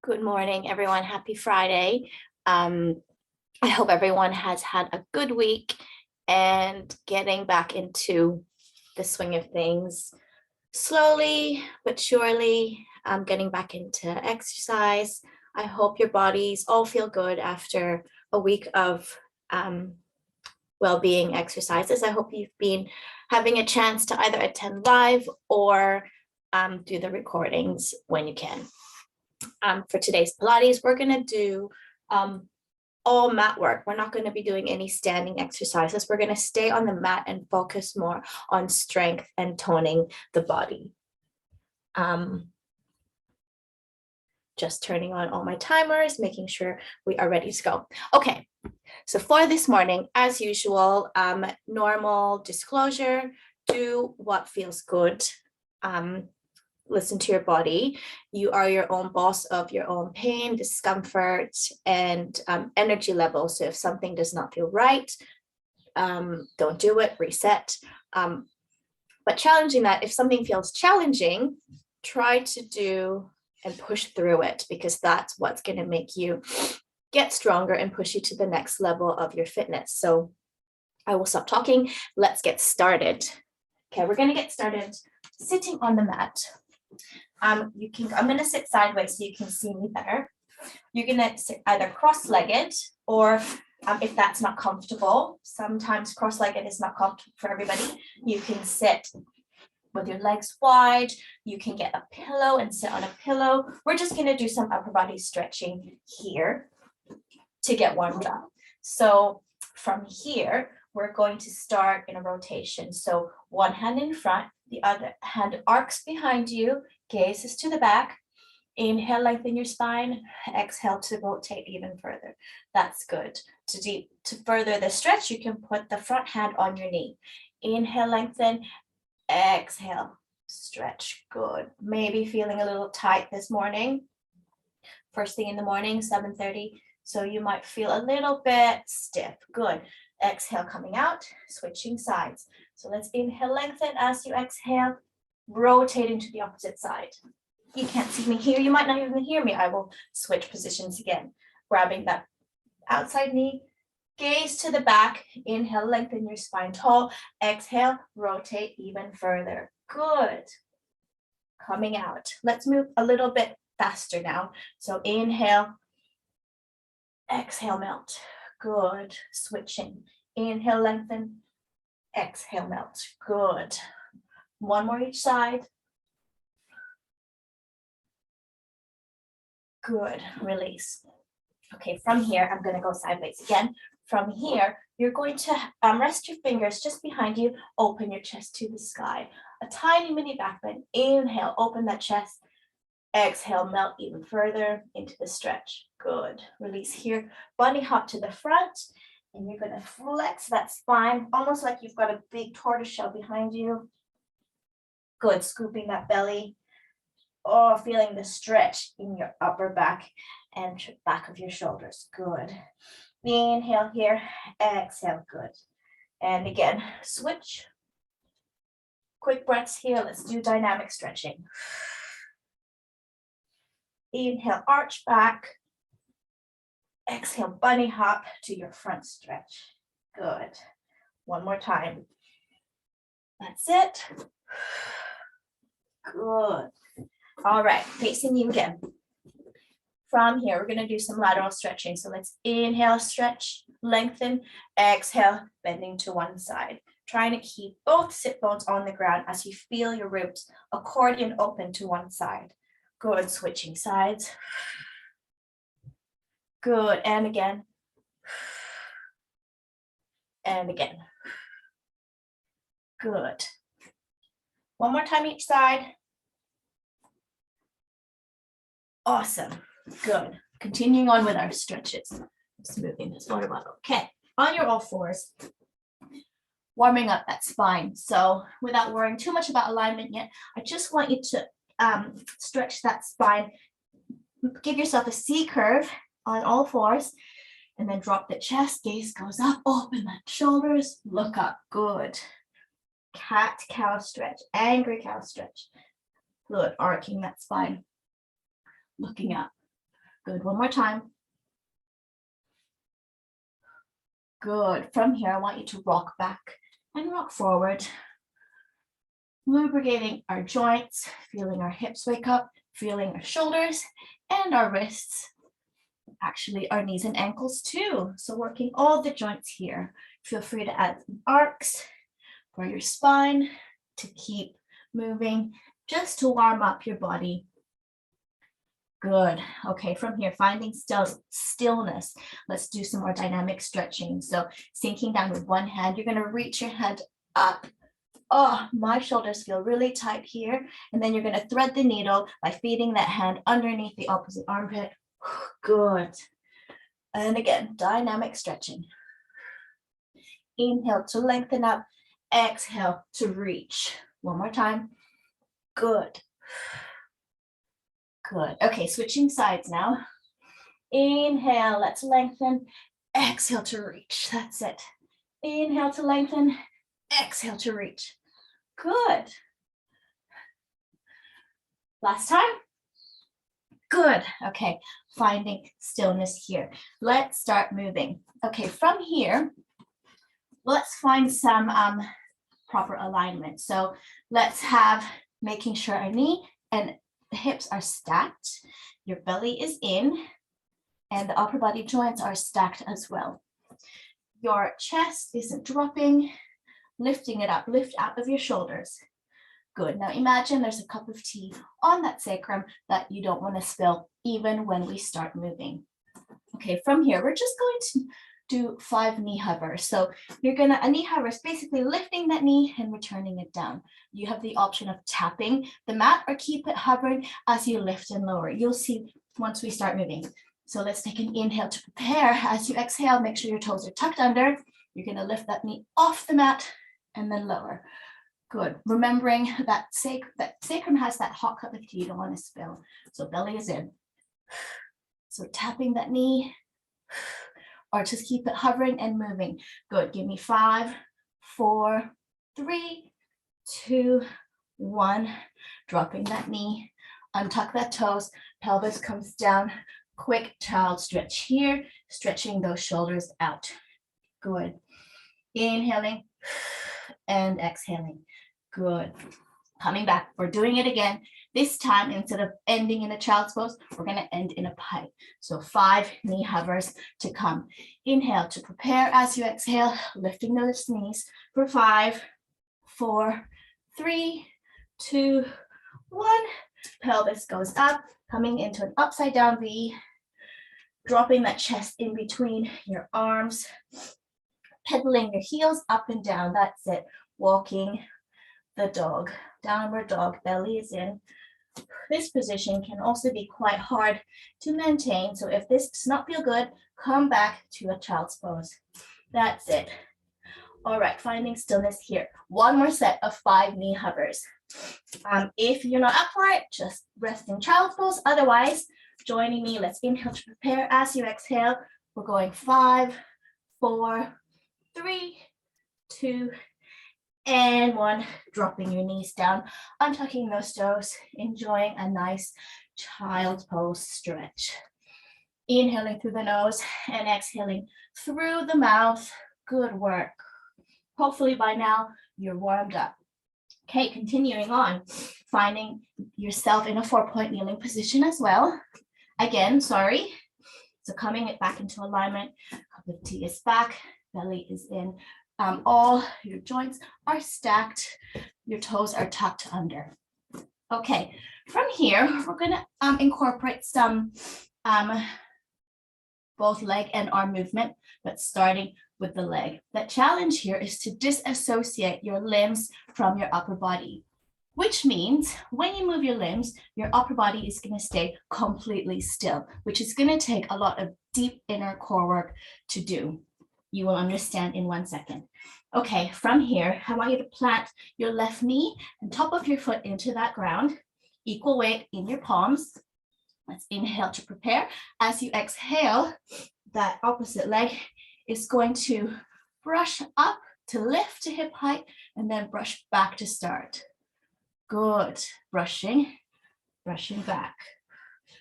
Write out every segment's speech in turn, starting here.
Good morning, everyone. Happy Friday. I hope everyone has had a good week and getting back into the swing of things slowly but surely. Getting back into exercise. I hope your bodies all feel good after a week of well-being exercises. I hope you've been having a chance to either attend live or do the recordings when you can. For today's Pilates, we're going to do all mat work. We're not going to be doing any standing exercises. We're going to stay on the mat and focus more on strength and toning the body. Just turning on all my timers, making sure we are ready to go. Okay, so for this morning, as usual, normal disclosure, do what feels good. Listen to your body. You are your own boss of your own pain, discomfort, and energy level. So if something does not feel right, don't do it, reset. But challenging that, if something feels challenging, try to do and push through it, because that's what's going to make you get stronger and push you to the next level of your fitness. So I will stop talking. Let's get started. Okay, we're going to get started sitting on the mat. I'm going to sit sideways so you can see me better. You're going to sit either cross-legged or if that's not comfortable, sometimes cross-legged is not comfortable for everybody. You can sit with your legs wide. You can get a pillow and sit on a pillow. We're just going to do some upper body stretching here to get warmed up. So from here, we're going to start in a rotation. So one hand in front, the other hand arcs behind you, gazes to the back. Inhale, lengthen your spine. Exhale to rotate even further. That's good. To further the stretch, you can put the front hand on your knee. Inhale, lengthen. Exhale, stretch. Good. Maybe feeling a little tight this morning. First thing in the morning, 7:30. So you might feel a little bit stiff. Good. Exhale, coming out, switching sides. So let's inhale, lengthen as you exhale, rotating to the opposite side. You can't see me here. You might not even hear me. I will switch positions again. Grabbing that outside knee, gaze to the back. Inhale, lengthen your spine tall. Exhale, rotate even further. Good. Coming out. Let's move a little bit faster now. So inhale, exhale, melt. Good. Switching. Inhale, lengthen. Exhale, melt. Good. One more each side. Good. Release. Okay, from here, I'm going to go sideways again. From here, you're going to rest your fingers just behind you. Open your chest to the sky. A tiny mini back bend. Inhale, open that chest. Exhale, melt even further into the stretch. Good. Release here. Bunny hop to the front. And you're going to flex that spine, almost like you've got a big tortoise shell behind you. Good. Scooping that belly. Oh, feeling the stretch in your upper back and back of your shoulders. Good. Inhale here. Exhale. Good. And again, switch. Quick breaths here. Let's do dynamic stretching. Inhale, arch back. Exhale, bunny hop to your front stretch. Good. One more time. That's it. Good. All right, facing you again. From here, we're going to do some lateral stretching. So let's inhale, stretch, lengthen. Exhale, bending to one side. Trying to keep both sit bones on the ground as you feel your ribs accordion open to one side. Good. Switching sides. Good. And again. And again. Good. One more time each side. Awesome. Good. Continuing on with our stretches. Just moving this water bottle. Okay. On your all fours. Warming up that spine. So without worrying too much about alignment yet, I just want you to stretch that spine. Give yourself a C curve on all fours. And then drop the chest. Gaze goes up. Open that shoulders. Look up. Good. Cat cow stretch. Angry cow stretch. Good. Arcing that spine. Looking up. Good, one more time. Good, from here, I want you to rock back and rock forward. Lubricating our joints, feeling our hips wake up, feeling our shoulders and our wrists, actually our knees and ankles too. So working all the joints here. Feel free to add some arcs for your spine to keep moving, just to warm up your body. Good. Okay, from here, finding stillness. Let's do some more dynamic stretching. So sinking down with one hand, you're going to reach your hand up. Oh, my shoulders feel really tight here. And then you're going to thread the needle by feeding that hand underneath the opposite armpit. Good. And again, dynamic stretching. Inhale to lengthen up. Exhale to reach. One more time. Good. Good. Okay, switching sides now. Inhale, let's lengthen. Exhale to reach. That's it. Inhale to lengthen. Exhale to reach. Good. Last time. Good. Okay, finding stillness here. Let's start moving. Okay, from here, let's find some proper alignment. So let's have making sure our knee and the hips are stacked, your belly is in, and the upper body joints are stacked as well. Your chest isn't dropping, lifting it up, lift out of your shoulders. Good. Now imagine there's a cup of tea on that sacrum that you don't want to spill even when we start moving. Okay, from here, we're just going to do 5 knee hovers. So you're gonna, a knee hover is basically lifting that knee and returning it down. You have the option of tapping the mat or keep it hovering as you lift and lower. You'll see once we start moving. So let's take an inhale to prepare. As you exhale, make sure your toes are tucked under. You're gonna lift that knee off the mat and then lower. Good. Remembering that sacrum has that hot cup of tea you don't want to spill. So belly is in. So tapping that knee, or just keep it hovering and moving. Good. Give me 5, 4, 3, 2, 1. Dropping that knee, untuck that toes, pelvis comes down. Quick child stretch here, stretching those shoulders out. Good. Inhaling and exhaling. Good. Coming back, we're doing it again. This time, instead of ending in a child's pose, we're going to end in a pike. So 5 knee hovers to come. Inhale to prepare as you exhale, lifting those knees for 5, 4, 3, 2, 1. Pelvis goes up, coming into an upside down V, dropping that chest in between your arms, pedaling your heels up and down. That's it. Walking the dog, downward dog, belly is in. This position can also be quite hard to maintain. So if this does not feel good, come back to a child's pose. That's it. All right, finding stillness here. One more set of 5 knee hovers. If you're not up for it, just rest in child's pose. Otherwise, joining me, let's inhale to prepare. As you exhale, we're going 5, 4, 3, 2, and 1. Dropping your knees down, untucking those toes, enjoying a nice child pose stretch. Inhaling through the nose and exhaling through the mouth. Good work. Hopefully by now you're warmed up. Okay, continuing on, finding yourself in a 4-point kneeling position as well. Again, sorry. So coming it back into alignment, cup of tea is back, belly is in. All your joints are stacked, your toes are tucked under. Okay, from here, we're gonna incorporate some both leg and arm movement, but starting with the leg. The challenge here is to disassociate your limbs from your upper body, which means when you move your limbs, your upper body is gonna stay completely still, which is gonna take a lot of deep inner core work to do. You will understand in 1 second. Okay, from here, I want you to plant your left knee and top of your foot into that ground, equal weight in your palms. Let's inhale to prepare. As you exhale, that opposite leg is going to brush up to lift to hip height and then brush back to start. Good. Brushing back.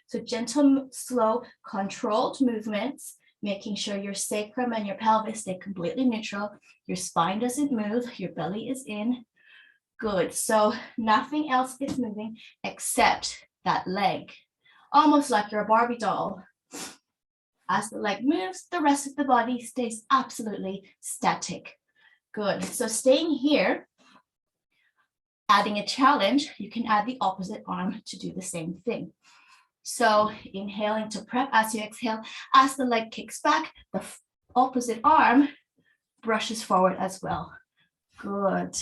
So gentle, slow, controlled movements, making sure your sacrum and your pelvis stay completely neutral. Your spine doesn't move, your belly is in. Good. So nothing else is moving except that leg, almost like you're a Barbie doll. As the leg moves, the rest of the body stays absolutely static. Good. So staying here, adding a challenge, you can add the opposite arm to do the same thing. So inhaling to prep as you exhale, as the leg kicks back, the opposite arm brushes forward as well. Good.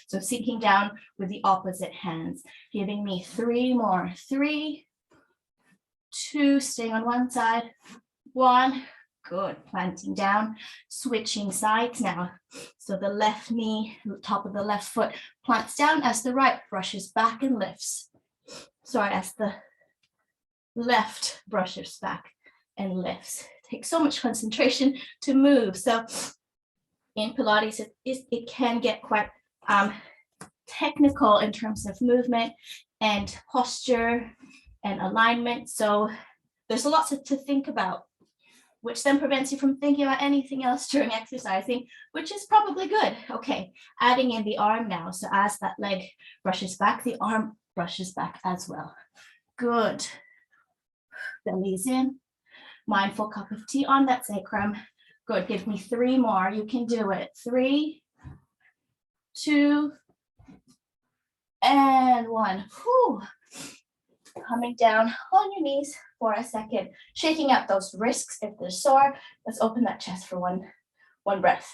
So sinking down with the opposite hands, giving me 3 more. 3, 2, staying on one side, 1, good, planting down, switching sides now. So the left knee, top of the left foot plants down as the right brushes back and lifts. Sorry, as the left brushes back and lifts. It takes so much concentration to move. So in Pilates, it can get quite technical in terms of movement and posture and alignment. So there's a lot to think about, which then prevents you from thinking about anything else during exercising, which is probably good. Okay, adding in the arm now. So as that leg brushes back, the arm brushes back as well. Good. Belly's in. Mindful cup of tea on that sacrum. Good. Give me 3 more. You can do it. 3, 2, and 1. Whew. Coming down on your knees for a second, shaking out those wrists if they're sore. Let's open that chest for one breath.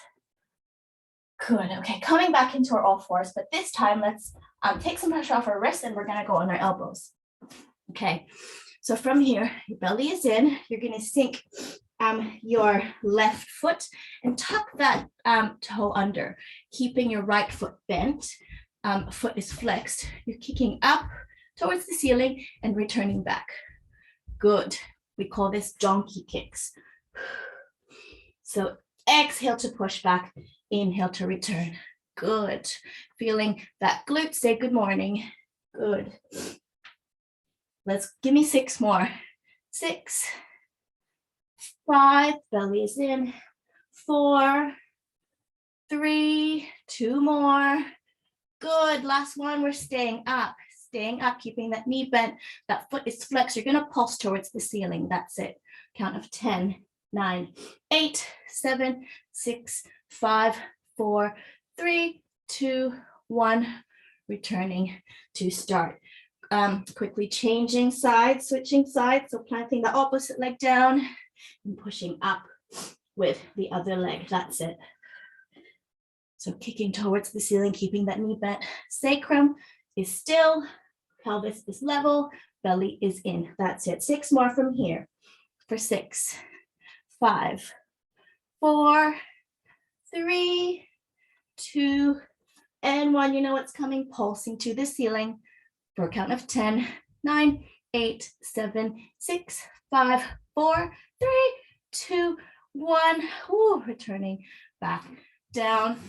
Good. Okay, coming back into our all fours, but this time let's take some pressure off our wrists and we're going to go on our elbows. Okay, so from here, your belly is in. You're going to sink your left foot and tuck that toe under, keeping your right foot bent. Foot is flexed. You're kicking up towards the ceiling and returning back. Good. We call this donkey kicks. So exhale to push back, inhale to return. Good. Feeling that glute, say good morning. Good. Give me 6 more. 6, 5, belly is in. 4, 3, 2 more. Good. Last one, we're staying up, keeping that knee bent. That foot is flexed. You're going to pulse towards the ceiling. That's it. Count of 10, 9, 8, 7, 6, 5, 4, 3, 2, 1. Returning to start. Quickly changing sides, switching sides. So planting the opposite leg down and pushing up with the other leg. That's it. So kicking towards the ceiling, keeping that knee bent. Sacrum is still, pelvis is level, belly is in. That's it. 6 more from here. For 6, 5, 4, 3, 2, and 1. You know what's coming. Pulsing to the ceiling for a count of 10, 9, 8, 7, 6, 5, 4, 3, 2, 1. Ooh, returning back down.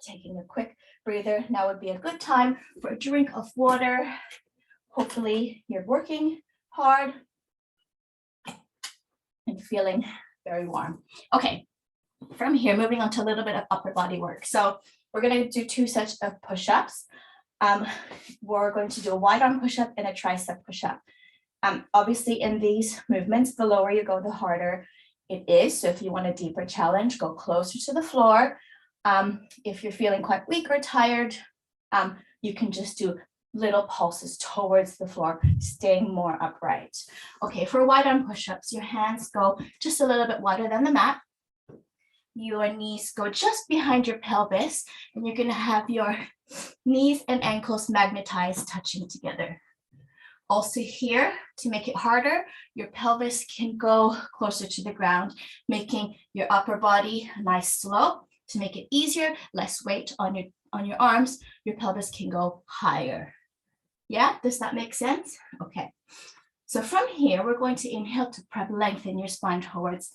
Taking a quick breather. Now would be a good time for a drink of water. Hopefully you're working hard and feeling very warm. Okay, from here, moving on to a little bit of upper body work. So we're going to do 2 sets of push-ups. We're going to do a wide arm push-up and a tricep push-up. Obviously in these movements, the lower you go, the harder it is. So if you want a deeper challenge, go closer to the floor. If you're feeling quite weak or tired, you can just do little pulses towards the floor, staying more upright. Okay, for wide arm push-ups, your hands go just a little bit wider than the mat. Your knees go just behind your pelvis, and you're going to have your knees and ankles magnetized, touching together. Also here, to make it harder, your pelvis can go closer to the ground, making your upper body a nice slope. To make it easier, less weight on your arms, your pelvis can go higher. Yeah, does that make sense? Okay. So from here, we're going to inhale to prep, lengthen your spine towards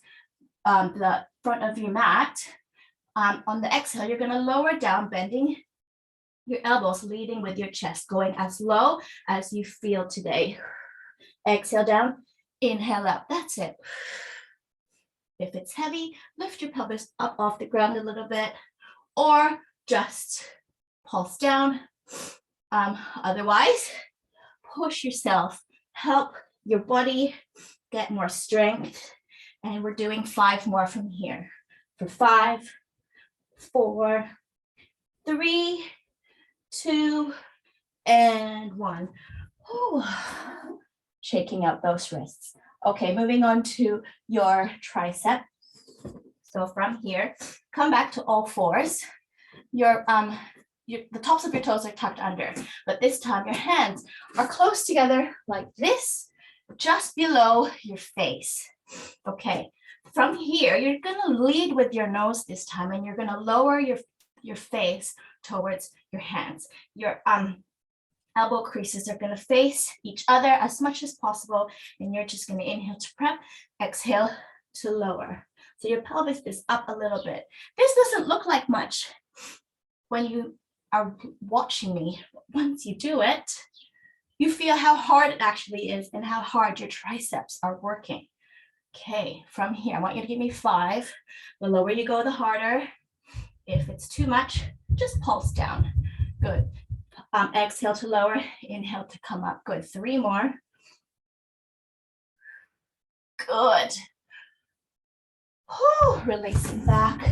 the front of your mat. On the exhale, you're going to lower down, bending your elbows leading with your chest, going as low as you feel today. Exhale down, inhale up. That's it. If it's heavy, lift your pelvis up off the ground a little bit, or just pulse down. Otherwise, push yourself, help your body get more strength. And we're doing 5 more from here. For 5, 4, 3, 2, and 1. Whew. Shaking out those wrists. Okay, moving on to your tricep. So from here, come back to all fours. The tops of your toes are tucked under, but this time your hands are close together like this, just below your face. Okay, from here, you're gonna lead with your nose this time, and you're gonna lower your face towards your hands. Your elbow creases are gonna face each other as much as possible, and you're just gonna inhale to prep, exhale to lower. So your pelvis is up a little bit. This doesn't look like much when you are watching me. Once you do it, you feel how hard it actually is and how hard your triceps are working. Okay, from here, I want you to give me 5. The lower you go, the harder. If it's too much, just pulse down. Good. Exhale to lower, inhale to come up. Good. 3 more. Good. Whew. Releasing back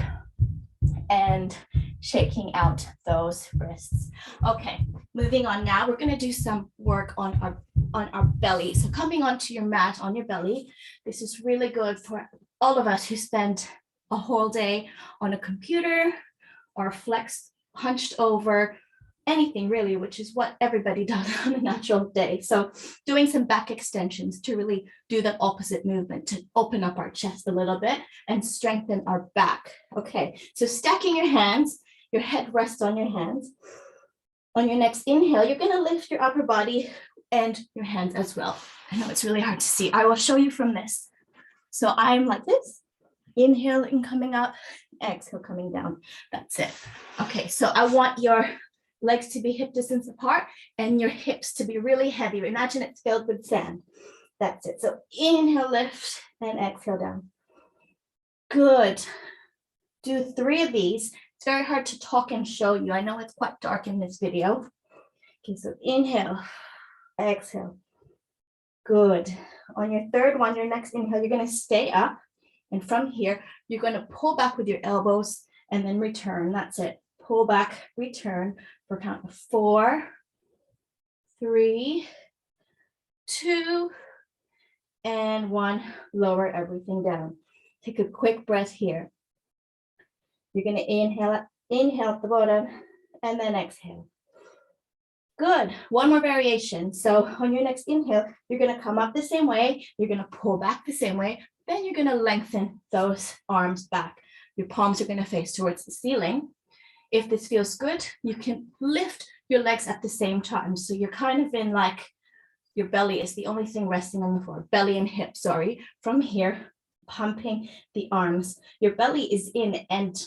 and shaking out those wrists. Okay, moving on now, we're going to do some work on our belly. So coming onto your mat on your belly, this is really good for all of us who spend a whole day on a computer or flexed, hunched over, anything really, which is what everybody does on a natural day. So doing some back extensions to really do that opposite movement, to open up our chest a little bit and strengthen our back. Okay, so stacking your hands, your head rests on your hands. On your next inhale, you're going to lift your upper body and your hands as well. I know it's really hard to see. I will show you from this. So I'm like this, inhaling, coming up, exhale, coming down. That's it. Okay, so I want your legs to be hip distance apart and your hips to be really heavy. Imagine it's filled with sand. That's it. So inhale, lift, and exhale down. Good. Do 3 of these. It's very hard to talk and show you. I know it's quite dark in this video. Okay, so inhale, exhale. Good. On your third one, your next inhale, you're going to stay up. And from here, you're going to pull back with your elbows and then return. That's it. Pull back, return for a count of 4, 3, 2, and 1. Lower everything down. Take a quick breath here. You're going to inhale at the bottom, and then exhale. Good. 1 more variation. So on your next inhale, you're going to come up the same way. You're going to pull back the same way. Then you're going to lengthen those arms back. Your palms are going to face towards the ceiling. If this feels good, you can lift your legs at the same time. So you're kind of in like your belly is the only thing resting on the floor. Belly and hip, sorry. From here, pumping the arms. Your belly is in and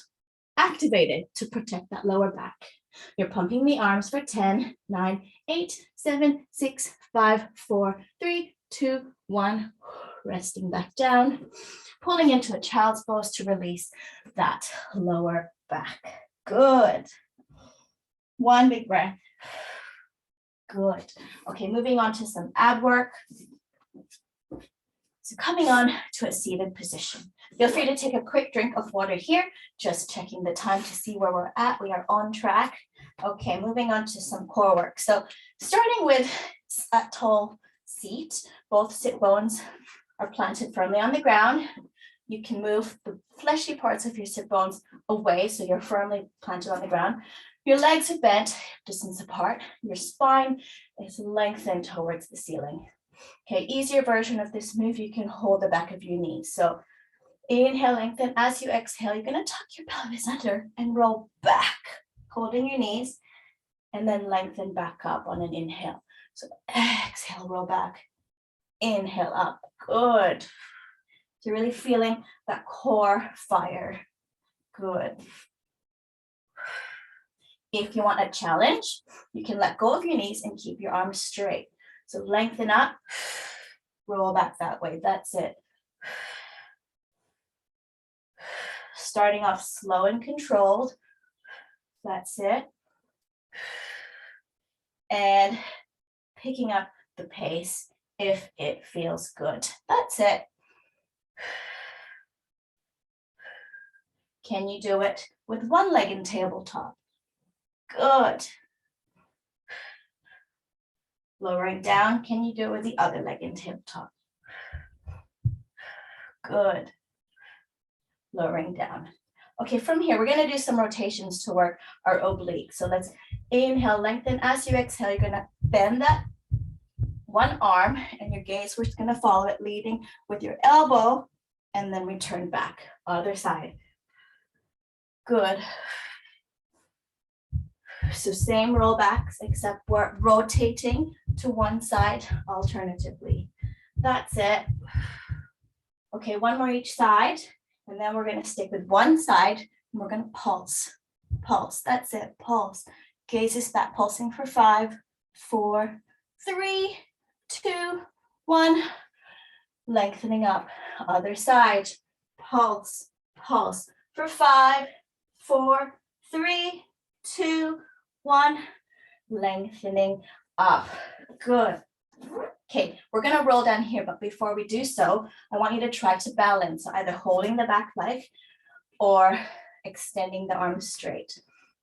activated to protect that lower back. You're pumping the arms for 10, 9, 8, 7, 6, 5, 4, 3, 2, 1. Resting back down. Pulling into a child's pose to release that lower back. Good. 1 big breath. Good. Okay, moving on to some ab work. So coming on to a seated position. Feel free to take a quick drink of water here, just checking the time to see where we're at. We are on track. Okay, moving on to some core work. So starting with a tall seat, both sit bones are planted firmly on the ground. You can move the fleshy parts of your sit bones away so you're firmly planted on the ground. Your legs are bent, distance apart. Your spine is lengthened towards the ceiling. Okay, easier version of this move, you can hold the back of your knees. So inhale, lengthen. As you exhale, you're going to tuck your pelvis under and roll back, holding your knees, and then lengthen back up on an inhale. So exhale, roll back, inhale up. Good. So really feeling that core fire. Good. If you want a challenge, you can let go of your knees and keep your arms straight. So lengthen up, roll back that way. That's it. Starting off slow and controlled. That's it. And picking up the pace if it feels good. That's it. Can you do it with one leg in tabletop? Good. Lowering down, can you do it with the other leg in tabletop? Good. Lowering down. Okay, from here, we're going to do some rotations to work our oblique. So let's inhale, lengthen. As you exhale, you're going to bend that one arm and your gaze, we're just going to follow it, leading with your elbow and then return back. Other side. Good. So same rollbacks, except we're rotating to one side alternatively. That's it. Okay, one more each side. And then we're going to stick with one side and we're going to pulse. Pulse. That's it. Pulse. Gaze is back, pulsing for 5, 4, 3, 2, 1. Lengthening up. Other side. Pulse. Pulse for 5, 4, 3, 2, 1. Lengthening up. Good. Okay, we're going to roll down here, but before we do so, I want you to try to balance, either holding the back leg or extending the arms straight.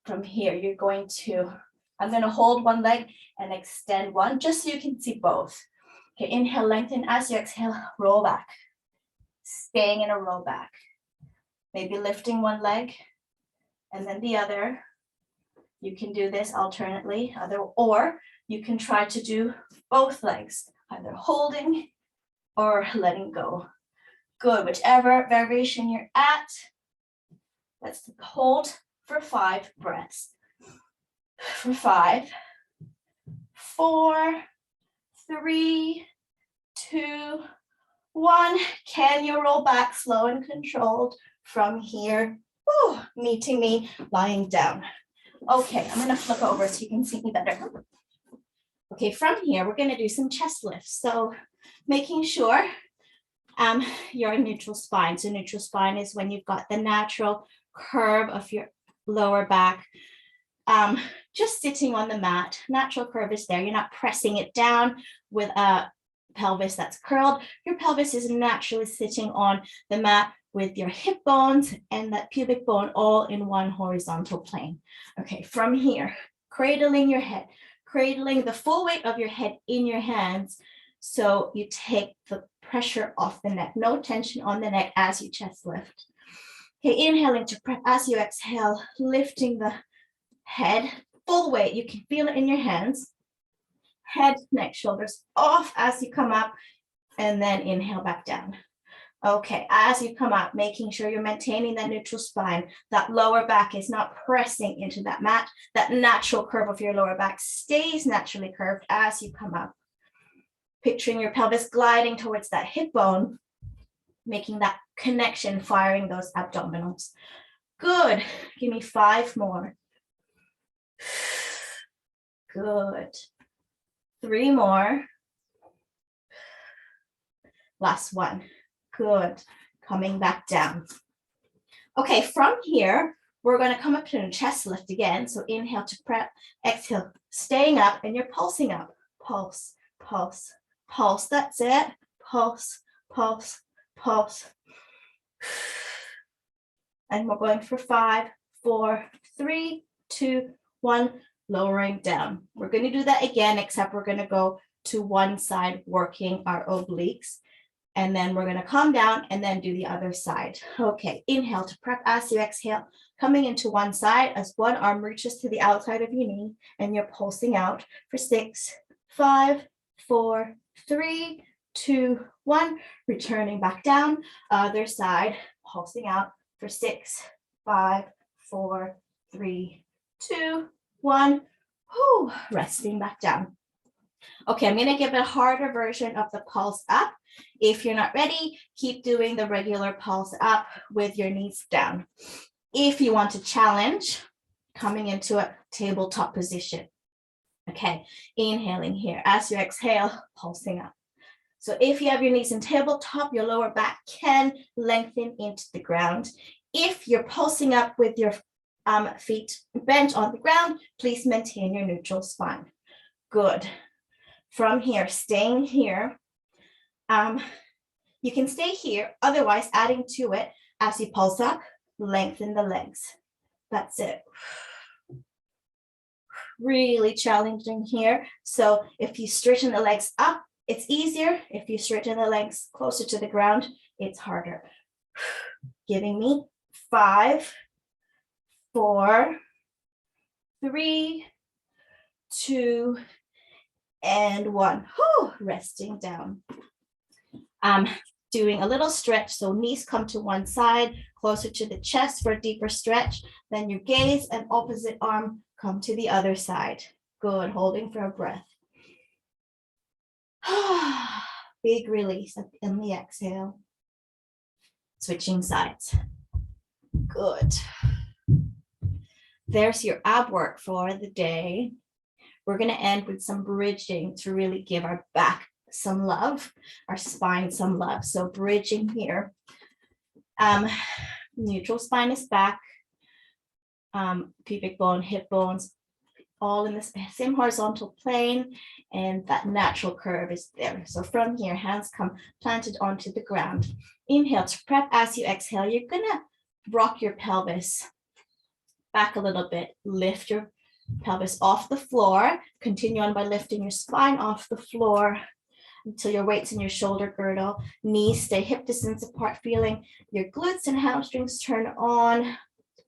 From here, you're going to, I'm going to hold one leg and extend one, just so you can see both. Okay, inhale, lengthen. As you exhale, roll back. Staying in a roll back. Maybe lifting one leg and then the other. You can do this alternately, or you can try to do both legs, either holding or letting go. Good, whichever variation you're at. Let's hold for 5 breaths. For 5, 4, 3, 2, 1. Can you roll back slow and controlled from here? Ooh, meeting me lying down. Okay, I'm going to flip over so you can see me better. Okay, from here, we're going to do some chest lifts. So making sure you're in neutral spine. So neutral spine is when you've got the natural curve of your lower back. Just sitting on the mat, natural curve is there. You're not pressing it down with a pelvis that's curled. Your pelvis is naturally sitting on the mat with your hip bones and that pubic bone all in one horizontal plane. Okay, from here, cradling your head, cradling the full weight of your head in your hands so you take the pressure off the neck. No tension on the neck as you chest lift. Okay, inhaling to prep. As you exhale, lifting the head, full weight. You can feel it in your hands. Head, neck, shoulders off as you come up, and then inhale back down. Okay, as you come up, making sure you're maintaining that neutral spine, that lower back is not pressing into that mat, that natural curve of your lower back stays naturally curved as you come up. Picturing your pelvis gliding towards that hip bone, making that connection, firing those abdominals. Good, give me 5 more. Good. 3 more. Last one. Good. Coming back down. Okay, from here, we're going to come up to a chest lift again. So inhale to prep, exhale, staying up, and you're pulsing up. Pulse, pulse, pulse. That's it. Pulse, pulse, pulse. And we're going for 5, 4, 3, 2, 1, lowering down. We're going to do that again, except we're going to go to one side, working our obliques. And then we're going to calm down and then do the other side. Okay, inhale to prep. As you exhale, coming into one side as one arm reaches to the outside of your knee and you're pulsing out for 6, 5, 4, 3, 2, 1. Returning back down. Other side, pulsing out for 6, 5, 4, 3, 2, 1. Whew, resting back down. Okay, I'm going to give a harder version of the pulse up. If you're not ready, keep doing the regular pulse up with your knees down. If you want to challenge, coming into a tabletop position. Okay, inhaling here. As you exhale, pulsing up. So if you have your knees in tabletop, your lower back can lengthen into the ground. If you're pulsing up with your feet bent on the ground, please maintain your neutral spine. Good. From here, staying here. You can stay here, otherwise adding to it as you pulse up, lengthen the legs. That's it. Really challenging here. So if you straighten the legs up, it's easier. If you straighten the legs closer to the ground, it's harder. Giving me 5, 4, 3, 2, and 1. Whew, resting down. Doing a little stretch. So knees come to one side, closer to the chest for a deeper stretch. Then your gaze and opposite arm come to the other side. Good. Holding for a breath. Big release in the exhale. Switching sides. Good. There's your ab work for the day. We're going to end with some bridging to really give our back some love, our spine some love. So bridging here. Neutral spine is back. Pubic bone, hip bones, all in the same horizontal plane, and that natural curve is there. So from here, hands come planted onto the ground. Inhale to prep. As you exhale, you're gonna rock your pelvis back a little bit. Lift your pelvis off the floor. Continue on by lifting your spine off the floor until your weight's in your shoulder girdle. Knees stay hip distance apart, feeling your glutes and hamstrings turn on.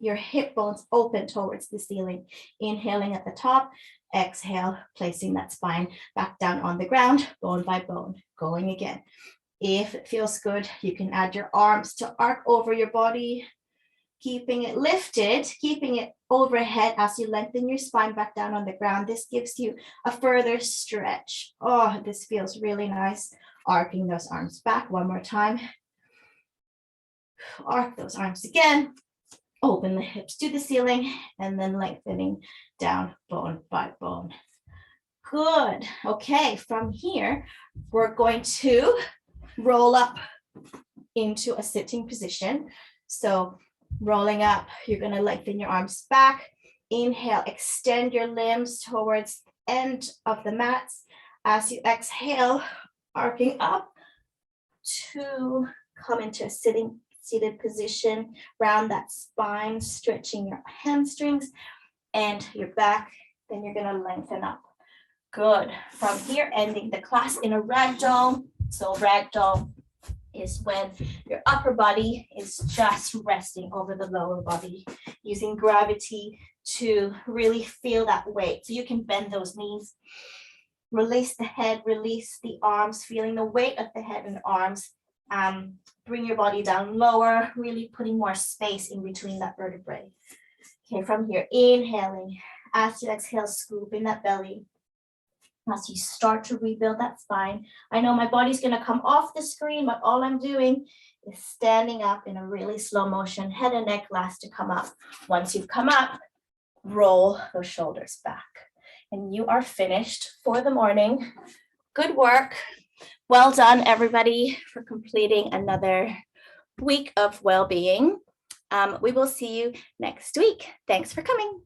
Your hip bones open towards the ceiling. Inhaling at the top, exhale, placing that spine back down on the ground, bone by bone, going again. If it feels good, you can add your arms to arc over your body, keeping it lifted, keeping it overhead as you lengthen your spine back down on the ground. This gives you a further stretch. Oh, this feels really nice. Arcing those arms back one more time. Arc those arms again. Open the hips to the ceiling and then lengthening down bone by bone. Good. Okay, from here, we're going to roll up into a sitting position. So rolling up, you're going to lengthen your arms back. Inhale, extend your limbs towards the end of the mats. As you exhale, arcing up to come into a seated position, round that spine, stretching your hamstrings and your back. Then you're going to lengthen up. Good. From here, ending the class in a ragdoll. So ragdoll is when your upper body is just resting over the lower body, using gravity to really feel that weight. So you can bend those knees, release the head, release the arms, feeling the weight of the head and arms. Bring your body down lower, really putting more space in between that vertebrae. Okay, from here, inhaling. As you exhale, scoop in that belly. As you start to rebuild that spine. I know my body's going to come off the screen, but all I'm doing is standing up in a really slow motion. Head and neck last to come up. Once you've come up, roll those shoulders back. And you are finished for the morning. Good work. Well done, everybody, for completing another week of well-being. We will see you next week. Thanks for coming.